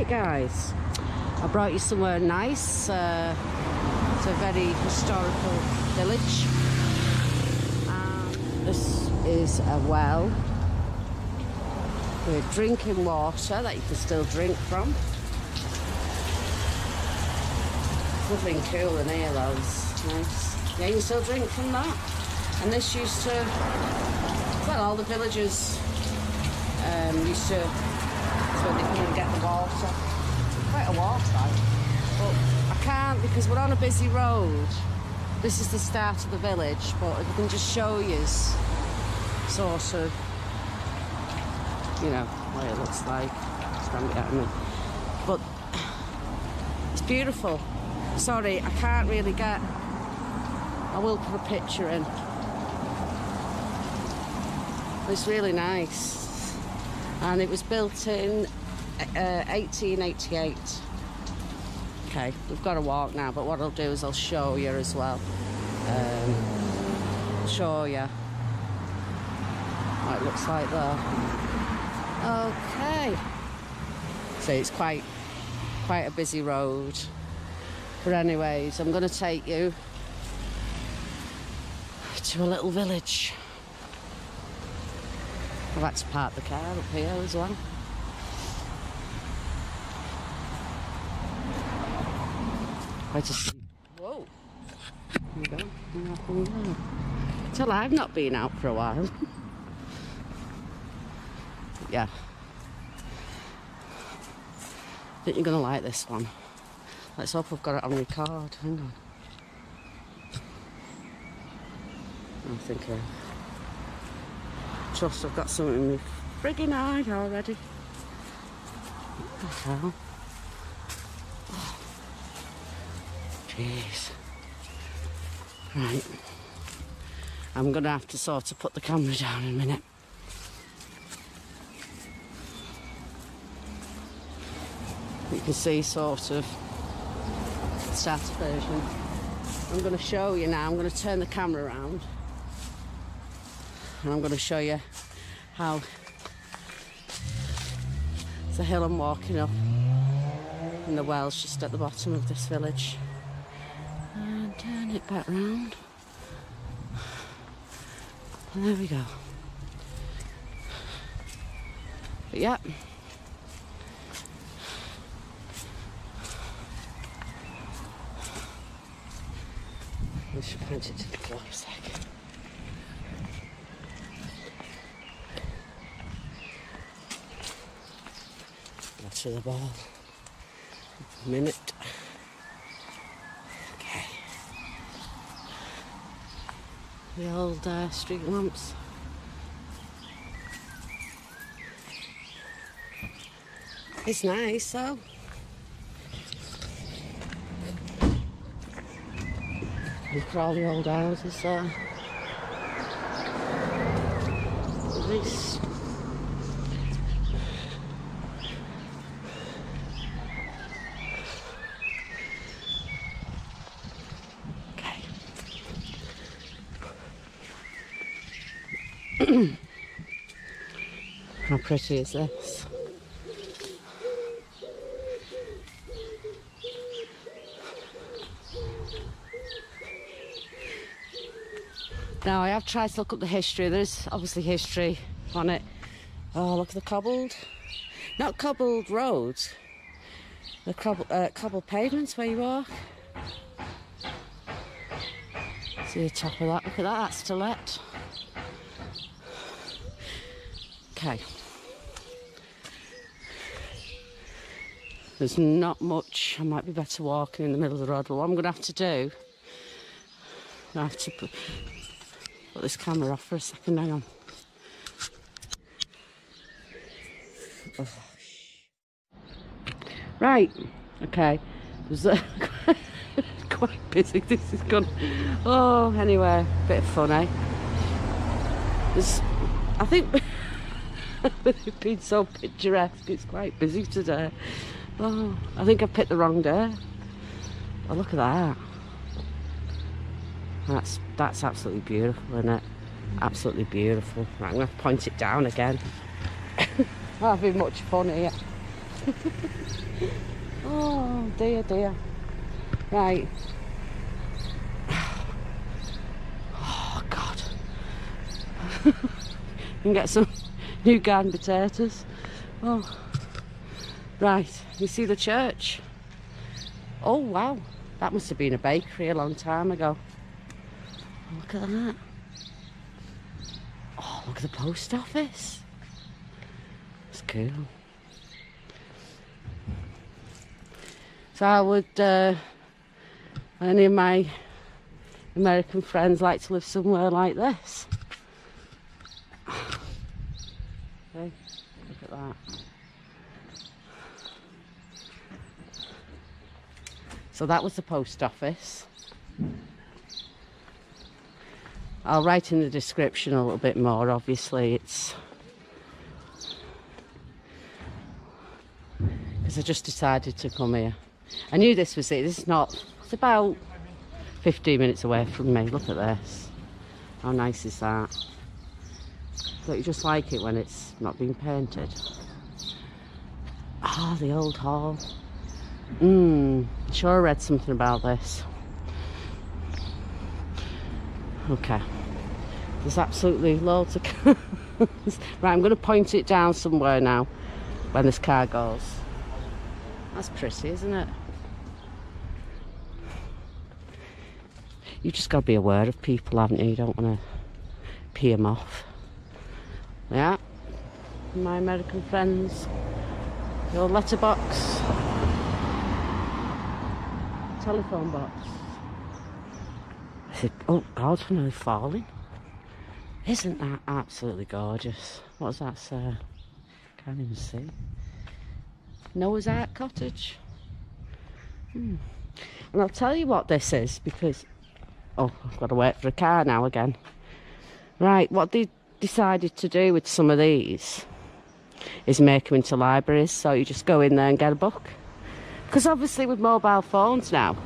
Right guys, I brought you somewhere nice. It's a very historical village. This is a well with drinking water that you can still drink from. Nothing cool in here though, it's nice. Yeah, you can still drink from that. And this used to, well, all the villagers used to, that's where they come and get the water. Quite a walk, like. But I can't because we're on a busy road. This is the start of the village, but if I can just show you sort of, you know, what it looks like. Stand it at me. But it's beautiful. Sorry, I can't really get, I will put a picture in. It's really nice. And it was built in 1888. Okay, we've got to walk now, but what I'll do is I'll show you as well. I'll show you what it looks like there. Okay. So it's quite a busy road. But anyways, I'm going to take you to a little village. I've had to park the car up here as well. Quite a steep. Whoa! There you go. Till I've not been out for a while. Yeah. I think you're going to like this one. Let's hope I've got it on record. Hang on. I think trust I've got something in my friggin' eye already. What the hell? Oh. Jeez. Right. I'm going to have to sort of put the camera down in a minute. You can see sort of the starter version. I'm going to show you now. I'm going to turn the camera around. And I'm going to show you how it's a hill I'm walking up, and the well's just at the bottom of this village. And turn it back round. And there we go. But yeah. I should point it to the floor a second. To the ball. A minute. Okay. The old street lamps. It's nice though. Look at all the old houses there. This. How pretty is this? Now I have tried to look up the history. There's obviously history on it. Oh, look at the cobbled, not cobbled roads, the cobbled pavements where you walk. See the top of that, look at that, that's to let. Okay. There's not much. I might be better walking in the middle of the road, but what I'm going to have to do, I have to put this camera off for a second. Hang on. Oh. Right. Okay. There's quite busy. This is gone. Oh, anyway, bit of fun, eh? There's, I think. It's been so picturesque, it's quite busy today. Oh, I think I picked the wrong day. Oh, look at that. That's absolutely beautiful, isn't it? Absolutely beautiful. Right, I'm going to point it down again. Not having much fun here. Oh dear, dear. Right. Oh God. You can get some new garden potatoes. Oh. Right, you see the church? Oh wow, that must have been a bakery a long time ago. Look at that. Oh, look at the post office. It's cool. So I would, any of my American friends like to live somewhere like this. Okay, look at that. So that was the post office. I'll write in the description a little bit more, obviously. It's because I just decided to come here. I knew this was it. This is not, it's about 15 minutes away from me. Look at this. How nice is that? Don't you just like it when it's not been painted? Ah, the old hall. Sure I read something about this. Okay. There's absolutely loads of cars. Right, I'm going to point it down somewhere now when this car goes. That's pretty, isn't it? You've just got to be aware of people, haven't you? You don't want to pee them off. Yeah. My American friends. Your letterbox. Telephone box. I said, oh God, I'm nearly falling. Isn't that absolutely gorgeous? What does that say? Can't even see. Noah's Ark Cottage. And I'll tell you what this is because... Oh, I've got to wait for a car now again. Right, what they decided to do with some of these is make them into libraries, so you just go in there and get a book. Because obviously with mobile phones now,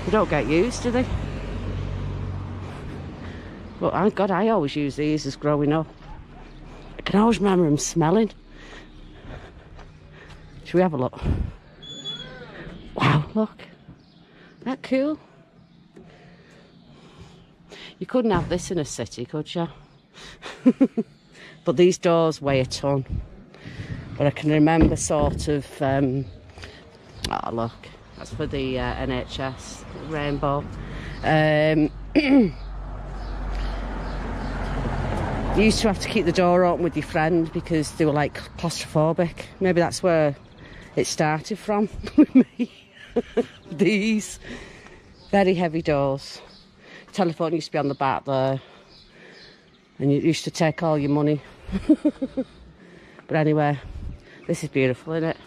they don't get used, do they? But oh God, I always use these as growing up. I can always remember them smelling. Should we have a look? Wow, look. Isn't that cool? You couldn't have this in a city, could you? But these doors weigh a ton. But I can remember sort of... oh, look. That's for the NHS rainbow. You used to have to keep the door open with your friend because they were like claustrophobic. Maybe that's where it started from with me. These very heavy doors. Telephone used to be on the back there, and you used to take all your money. But anyway, this is beautiful, isn't it?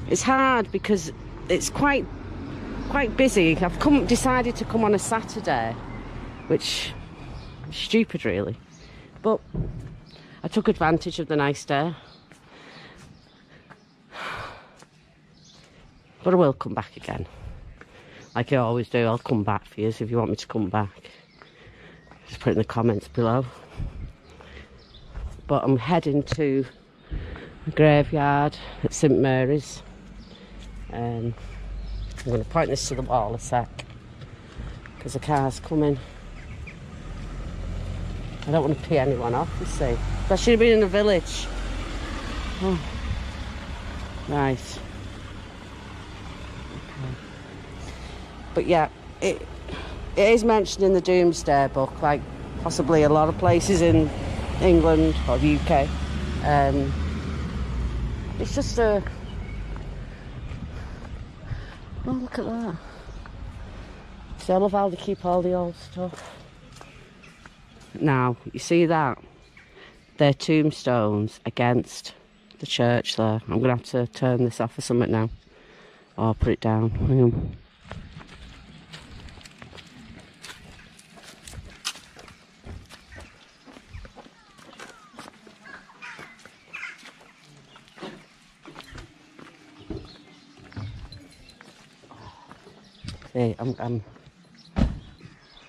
It's hard because it's quite busy. I've decided to come on a Saturday, which is stupid really, but I took advantage of the nice day. But I will come back again. Like I always do, I'll come back for you if you want me to come back. Just put it in the comments below. But I'm heading to the graveyard at St Mary's. I'm going to point this to the wall a sec, because the car's coming. I don't want to pee anyone off, you see. I should have been in the village. Oh. Right. But yeah, it is mentioned in the Doomsday Book, like possibly a lot of places in England or the UK. It's just a... Oh, look at that. See, I love how they keep all the old stuff. Now, you see that? They're tombstones against the church there. I'm going to have to turn this off or something now. Or put it down. Hang on. See, oh,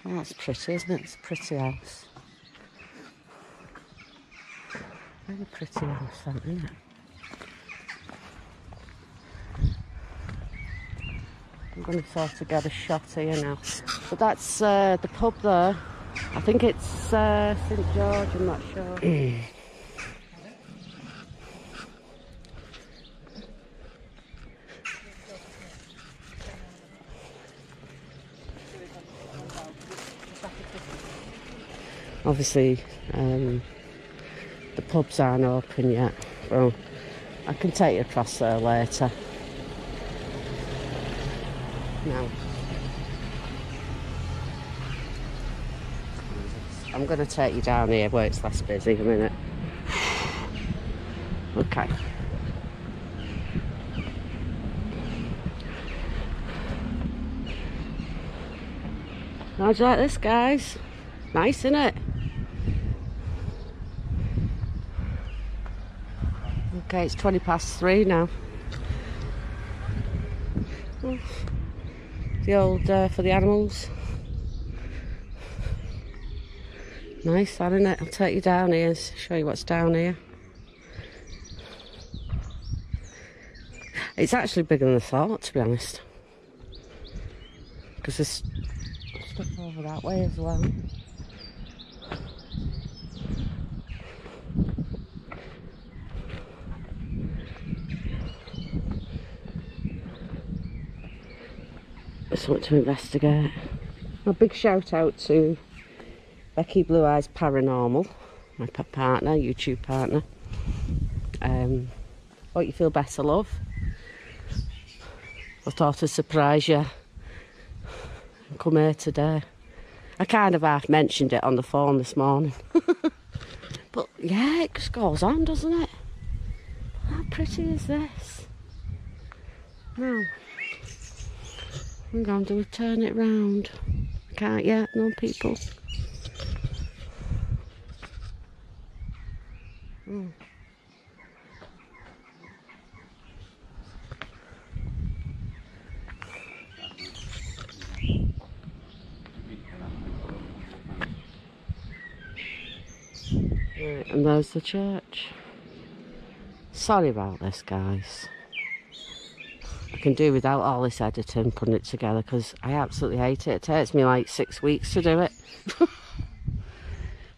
that's pretty, isn't it? It's a pretty house. Very pretty on the front, isn't it? I'm going to sort of get a shot here now. But that's the pub there. I think it's St George, I'm not sure. Obviously, the pubs aren't open yet. Well, I can take you across there later. Now, I'm going to take you down here where it's less busy a minute. Okay. How'd you like this, guys? Nice, isn't it? Okay, it's 3:20 now. The old for the animals. Nice, that, isn't it? I'll take you down here and show you what's down here. It's actually bigger than I thought, to be honest. Because there's stuff over that way as well. There's something to investigate. A big shout out to Becky Blue Eyes Paranormal, my partner, YouTube partner. Hope you feel better, love. I thought I'd surprise you and come here today. I kind of half mentioned it on the phone this morning. But yeah, it just goes on, doesn't it? How pretty is this? Now, I'm going to turn it round. Can't yet, no people. Right, and there's the church. Sorry about this, guys. I can do without all this editing, putting it together, because I absolutely hate it. It takes me like 6 weeks to do it.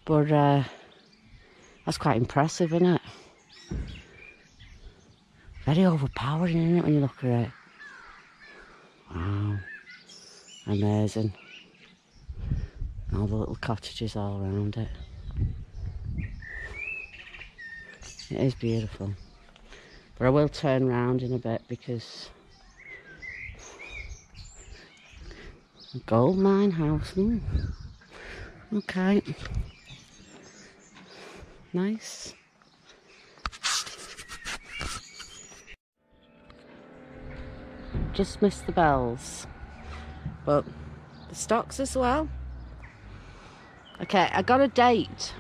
But that's quite impressive, isn't it? Very overpowering, isn't it, when you look at it? Wow. Amazing. All the little cottages all around it. It is beautiful. But I will turn round in a bit because a gold mine house. Okay. Nice. Just missed the bells. But the stocks as well. Okay, I got a date.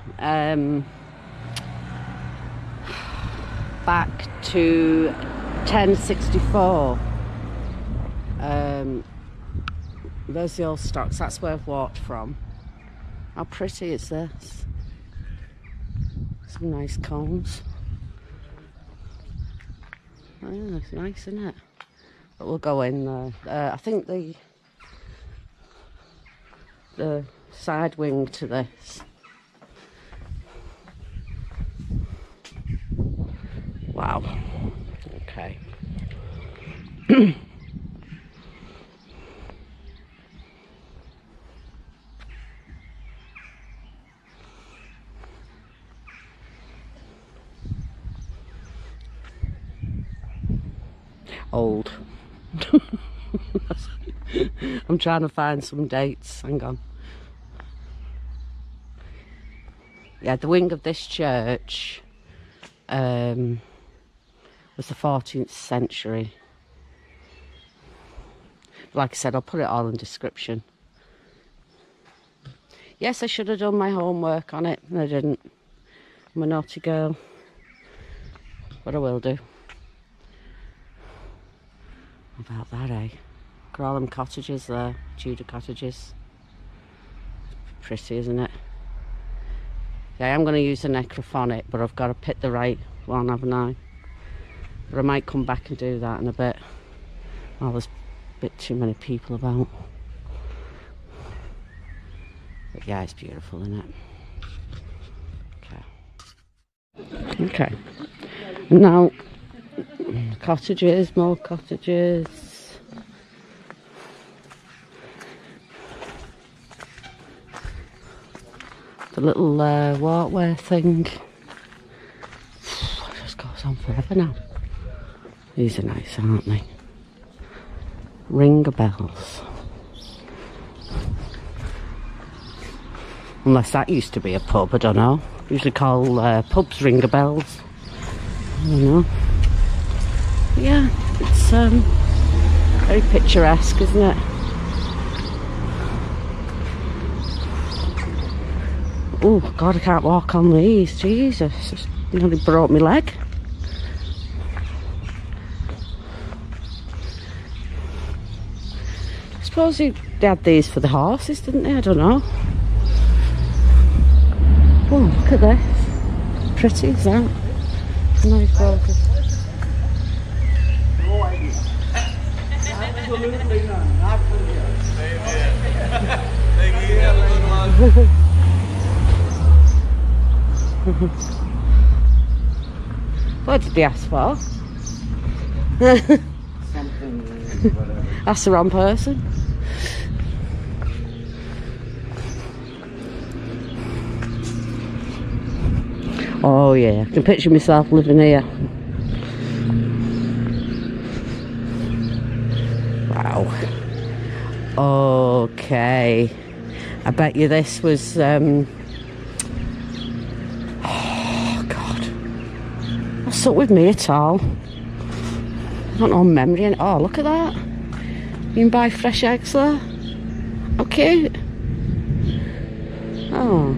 Back to 1064. There's the old stocks. That's where I've walked from. How pretty is this? Some nice cones. Oh, it's nice, isn't it? But we'll go in there. I think the side wing to this. Wow. Okay. Old. I'm trying to find some dates. Hang on. Yeah, the wing of this church was the 14th century. Like I said, I'll put it all in the description. Yes, I should have done my homework on it, and I didn't. I'm a naughty girl. But I will do. How about that, eh? Look at all them cottages there, Tudor cottages. Pretty, isn't it? Yeah, I am going to use a necrophonic, but I've got to pick the right one, haven't I? But I might come back and do that in a bit. Oh, there's a bit too many people about. But yeah, it's beautiful, isn't it? Okay. Okay. Now, cottages, more cottages. The little walkway thing. It just goes on forever now. These are nice, aren't they? Ring of bells. Unless that used to be a pub, I don't know. Usually call pubs ring of bells. I don't know. But yeah, it's very picturesque, isn't it? Oh God, I can't walk on these. Jesus, just nearly broke my leg. I suppose they had these for the horses, didn't they? I don't know. Oh, look at this. Pretty, is that? Nice walker. Absolutely none. Not from here. Thank you. Have a good one. What did they ask for? Something, whatever. That's the wrong person. Oh yeah, I can picture myself living here. Wow. Okay. I bet you this was oh God. What's up with me at all? I don't know memory and oh look at that. You can buy fresh eggs there. How cute. Oh.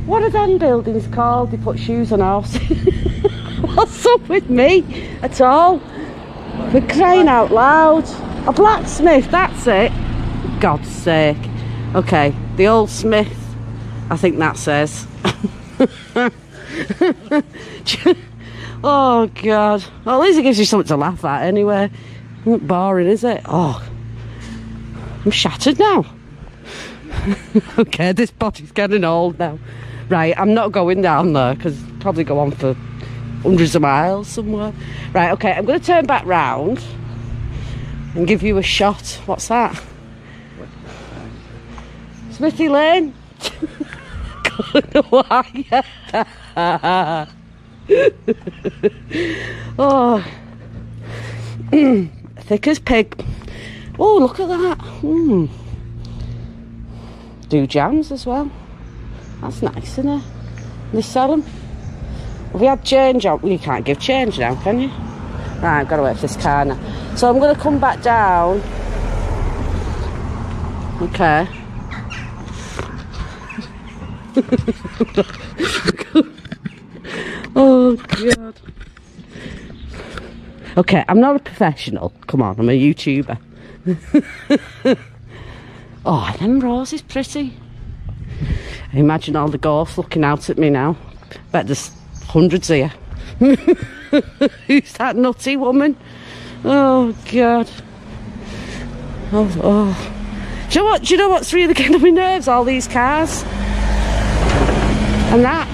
What are them buildings called? They put shoes on horses. What's up with me at all? We're crying out loud. A blacksmith, that's it. For God's sake. Okay, the old smith, I think that says. Oh God. Well, at least it gives you something to laugh at anyway. Not boring, is it? Oh, I'm shattered now. Okay, this body's getting old now. Right, I'm not going down there because it'll probably go on for hundreds of miles somewhere. Right, okay, I'm going to turn back round and give you a shot. What's that? Smithy Lane? Why? Oh, thick as pig. Oh, look at that. Do jams as well. That's nice, isn't it? They sell them. Have we had change on? Well, you can't give change now, can you? Right, I've got to wait for this car now. So I'm going to come back down. Okay. Oh God. Okay, I'm not a professional. Come on, I'm a YouTuber. Oh, them roses pretty. I imagine all the ghosts looking out at me now. Bet there's hundreds here. Who's that nutty woman? Oh God. Oh, oh. Do you know what's really getting on my nerves? All these cars. And that.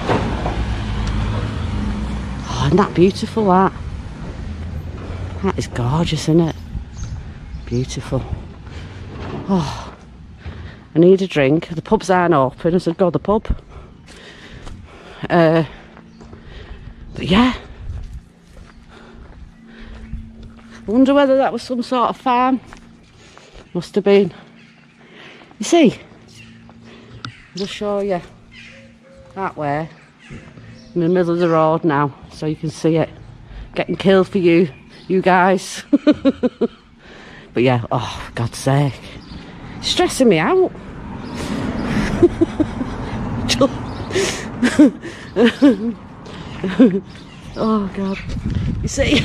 Oh, isn't that beautiful, that? That is gorgeous, isn't it? Beautiful. Oh. I need a drink. The pubs aren't open. I said, go to the pub. But yeah. I wonder whether that was some sort of farm. Must have been. You see? I'll show you. That way. In the middle of the road now. So you can see it. Getting killed for you guys. But yeah, oh, for God's sake. Stressing me out. Oh God. You see?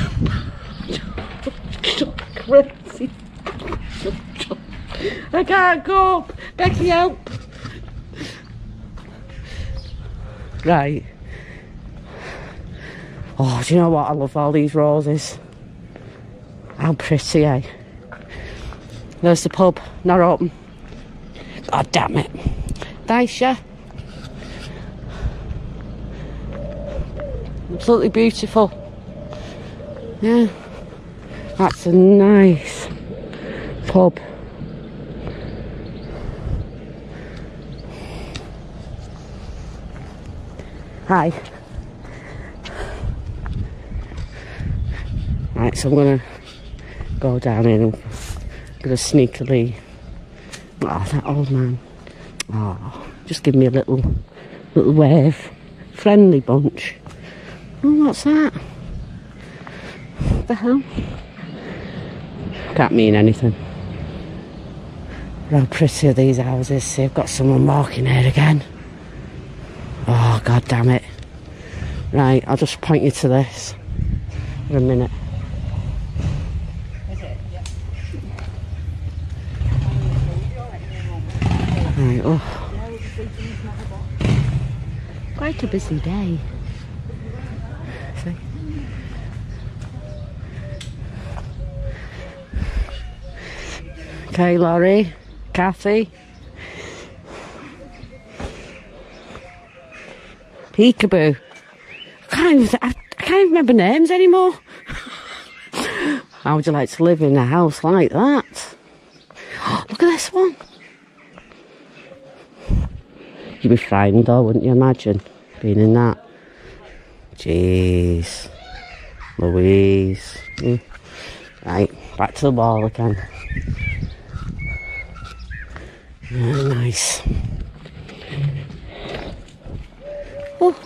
Crazy. I can't go up. Becky, help. Right. Oh, do you know what? I love all these roses. How pretty, eh? There's the pub, not open. God damn it. Nice, yeah? Absolutely beautiful. Yeah. That's a nice pub. Hi. Right, so I'm gonna go down in and I'm gonna sneakily. Oh, that old man. Oh, just give me a little wave. Friendly bunch. Oh, what's that? What the hell? Can't mean anything. How pretty are these houses? See, I've got someone walking here again. Oh, god damn it. Right, I'll just point you to this for a minute. Is it? Yeah. Right, oh. Quite a busy day. See? Okay, Laurie, Kathy. Peekaboo. I can't even remember names anymore. How would you like to live in a house like that? Oh, look at this one. You'd be frightened though, wouldn't you imagine being in that? Jeez. Louise. Right, back to the wall again. Oh, nice. Oh.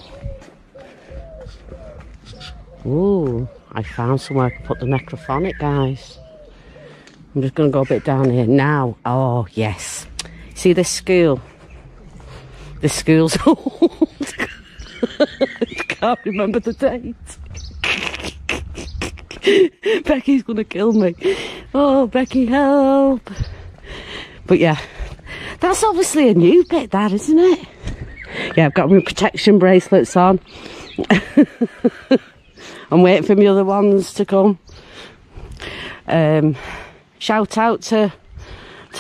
Ooh, I found somewhere I can put the necrophonic, guys. I'm just going to go a bit down here now. Oh, yes. See this school? This school's old. I can't remember the date. Becky's going to kill me. Oh, Becky, help. But yeah, that's obviously a new bit, that, isn't it? Yeah, I've got my protection bracelets on. I'm waiting for my other ones to come. Shout out to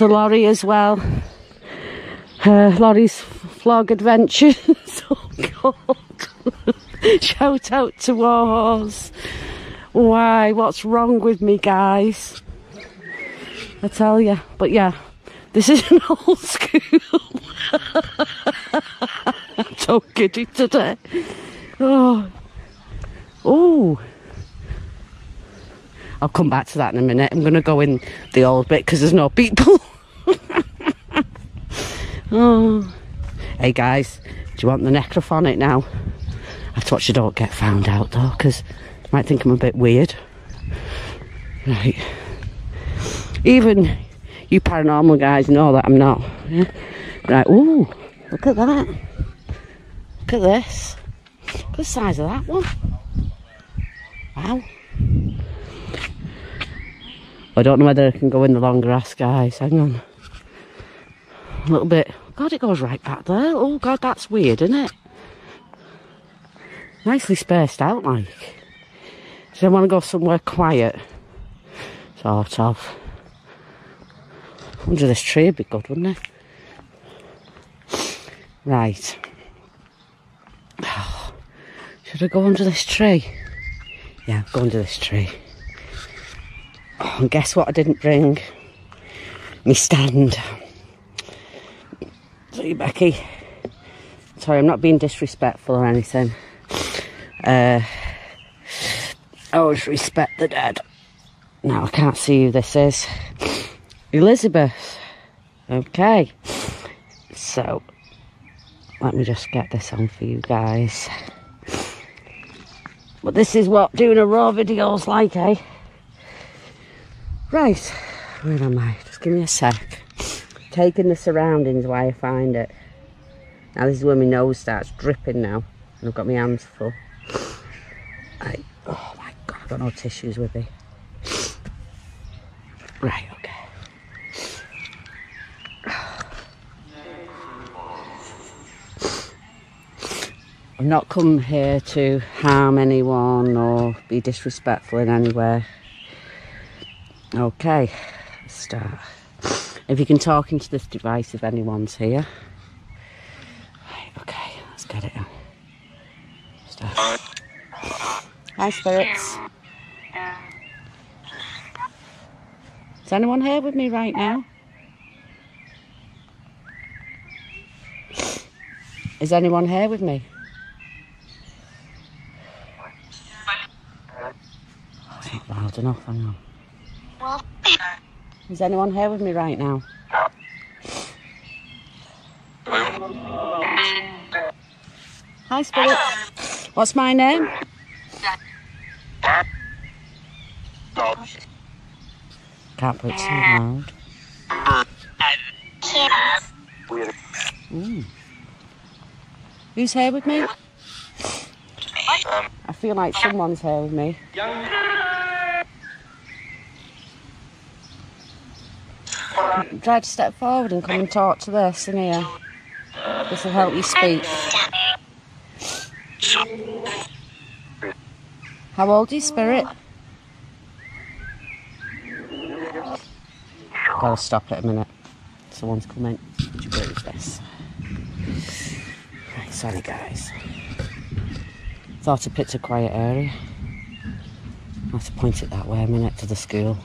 Laurie as well. Laurie's vlog adventures. Oh god. Shout out to Warhorse. Why? What's wrong with me, guys? I tell you. But yeah, this is an old school. I'm so giddy today. Oh. Oh. I'll come back to that in a minute. I'm going to go in the old bit because there's no people. Oh. Hey guys, do you want the necrophonic now? That's what you don't get found out though, because you might think I'm a bit weird. Right. Even you paranormal guys know that I'm not. Yeah? Right, ooh, look at that. Look at this. Look at the size of that one. Wow. I don't know whether I can go in the long grass, guys. Hang on. A little bit. God, it goes right back there. Oh, God, that's weird, isn't it? Nicely spaced out, like. So I want to go somewhere quiet. Sort of. Under this tree would be good, wouldn't it? Right. Oh, should I go under this tree? Yeah, go under this tree. Oh, and guess what I didn't bring? Me stand. See, Becky. Sorry, I'm not being disrespectful or anything. I always respect the dead. Now, I can't see who this is. Elizabeth. Okay. So, let me just get this on for you guys. But this is what doing a raw video's like, eh? Right, where am I? Just give me a sec. Taking the surroundings while I find it. Now this is where my nose starts dripping now. And I've got my hands full. Oh my God, I've got no tissues with me. Right, okay. I've not come here to harm anyone or be disrespectful in any way. Okay, let's start. If you can talk into this device if anyone's here. Right, okay, let's get it in. Start. Hi, spirits. Is anyone here with me right now? Is anyone here with me? It's not loud enough, hang on. Is anyone here with me right now? Hi, spirit. What's my name? Can't put it too loud. Who's here with me? I feel like someone's here with me. Try to step forward and come and talk to this in here. This will help you speak. How old are you, spirit? Gotta stop it a minute. Someone's coming. Would you believe this? Right, sorry guys. Thought I picked a quiet area. I'll have to point it that way a minute to the school.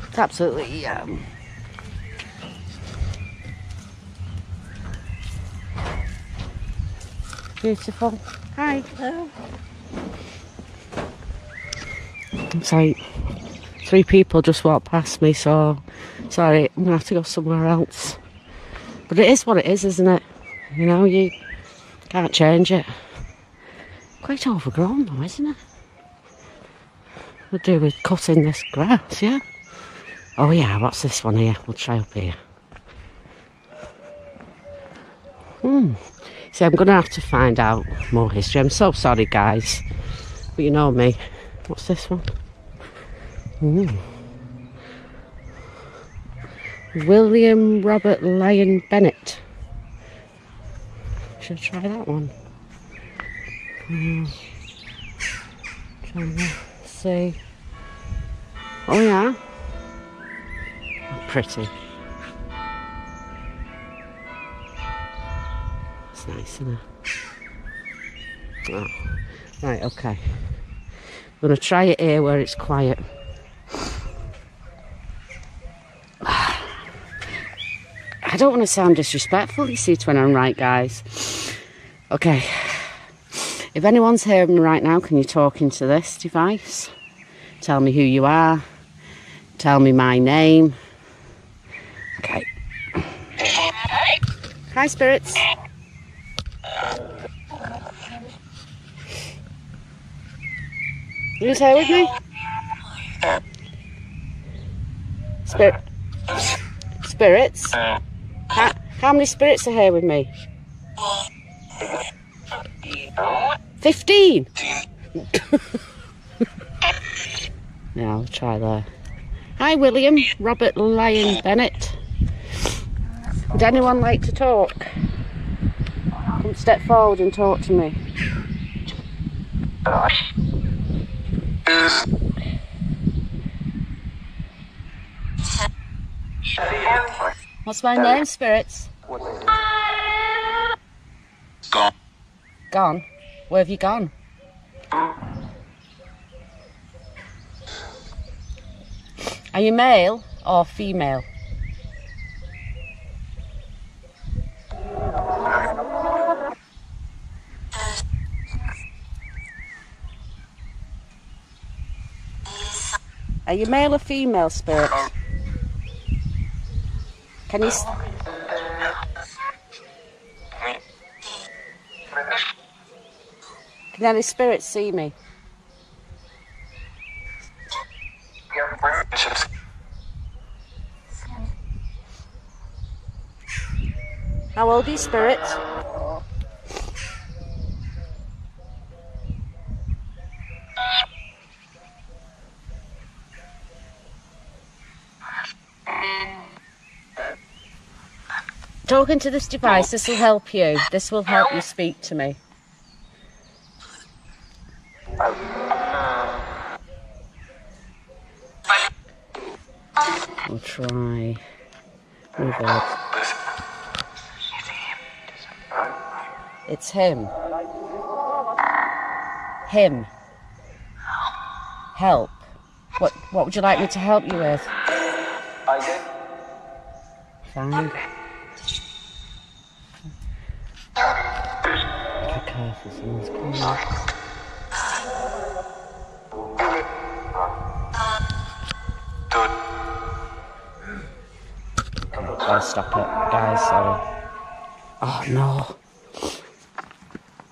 It's absolutely beautiful. Hi. Hello. I'm sorry, 3 people just walked past me, so sorry, I'm gonna have to go somewhere else. But it is what it is, isn't it? You know, you can't change it. Quite overgrown though, isn't it? We'll do with cutting this grass, yeah? Oh yeah, what's this one here? We'll try up here. See, I'm going to have to find out more history. I'm so sorry, guys. But you know me. What's this one? William Robert Lyon Bennett. Should I try that one? Trying to see. Oh yeah. Pretty. It's nice, isn't it? Oh. Right, okay. I'm going to try it here where it's quiet. I don't want to sound disrespectful, you see, to anyone, right, guys? Okay. If anyone's hearing me right now, can you talk into this device? Tell me who you are. Tell me my name. Okay. Hi, spirits. Who's here with me? Spirits? How many spirits are here with me? 15? Yeah, I'll try there. Hi, William Robert Lyon Bennett. Would anyone like to talk? Come step forward and talk to me. What's my name, spirits? Gone. Gone? Where have you gone? Are you male or female? Are you male or female, spirit? Can you... Can any spirits see me? How old are you, Spirit? Talking to this device, this will help you. This will help you speak to me. We'll try reverb. It's him. Him. Help. What would you like me to help you with? Fine. Be careful, someone's coming. I'll stop it, guys, sorry. Oh no.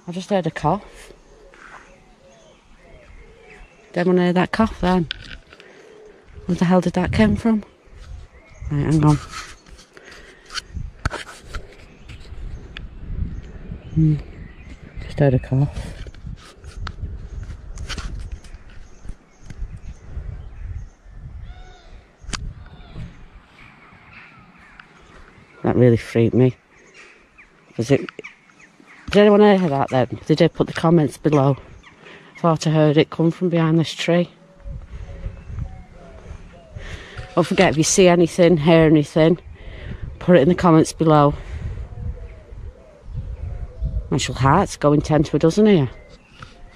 I just heard a cough. Did anyone hear that cough then? Where the hell did that come from? Right, hang on. Just heard a cough. That really freaked me. Did anyone hear that then? If they did, put the comments below. Thought I heard it come from behind this tree. Don't forget, if you see anything, hear anything, put it in the comments below. My actual heart's going 10 to a dozen here.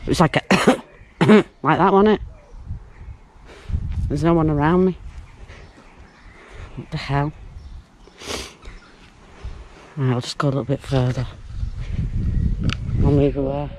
It was like a like that, wasn't it? There's no one around me. What the hell? Right, I'll just go a little bit further. I'll move away.